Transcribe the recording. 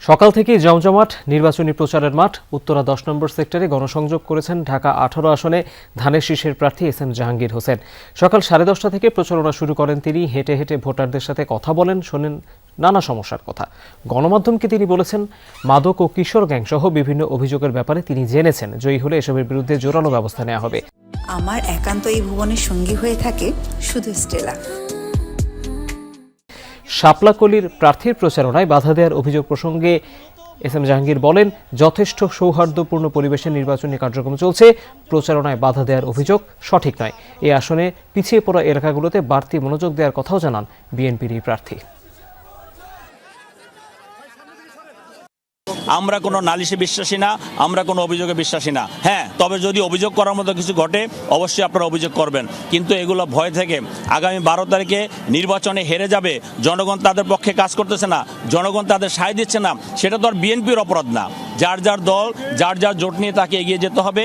সকাল থেকেই জমজমাট নির্বাচনী প্রচারের মাঠ। উত্তরা ১০ নম্বর সেক্টরে গণসংযোগ করেছেন ঢাকা ১৮ আসনে ধানের শীষের প্রার্থী এস.এম. জাহাঙ্গীর হোসেন। সকাল 10:30 থেকে প্রচারণা শুরু করেন তিনি। হেঁটে হেঁটে ভোটারদের সাথে কথা বলেন, শোনেন নানা সমস্যার কথা। গণমাধ্যমকে তিনি বলেছেন, মাদক ও কিশোর গ্যাং সহ বিভিন্ন অভিযোগের ব্যাপারে তিনি জেনেছেন। জয়ী হলে এসবের বিরুদ্ধে জোরালো ব্যবস্থা নেওয়া হবে। আমার একান্ত এই ভুবনের সঙ্গী হয়ে থাকে শুধু স্টেলা। শাপলাকলির প্রার্থীর প্রচারণায় বাধা দেওয়ার অভিযোগ প্রসঙ্গে এস.এম. জাহাঙ্গীর বলেন, যথেষ্ট সৌহার্দ্যপূর্ণ পরিবেশে নির্বাচনী কার্যক্রম চলছে। প্রচারণায় বাধা দেওয়ার অভিযোগ সঠিক নয়। এই আসনে পিছিয়ে পড়া এলাকাগুলোতে বাড়তি মনোযোগ দেওয়ার কথাও জানান বিএনপির এই প্রার্থী। আমরা কোনো নালিশে বিশ্বাসী না, আমরা কোনো অভিযোগে বিশ্বাসী না। হ্যাঁ, তবে যদি অভিযোগ করার মতো কিছু ঘটে অবশ্যই আপনারা অভিযোগ করবেন, কিন্তু এগুলো ভয় থেকে আগামী 12 তারিখে নির্বাচনে হেরে যাবে, জনগণ তাদের পক্ষে কাজ করতেছে না, জনগণ তাদের সায় দিচ্ছে না, সেটা তো আর বিএনপির অপরাধ না। যার যার দল, যার যার জোট নিয়ে তাকে এগিয়ে যেতে হবে।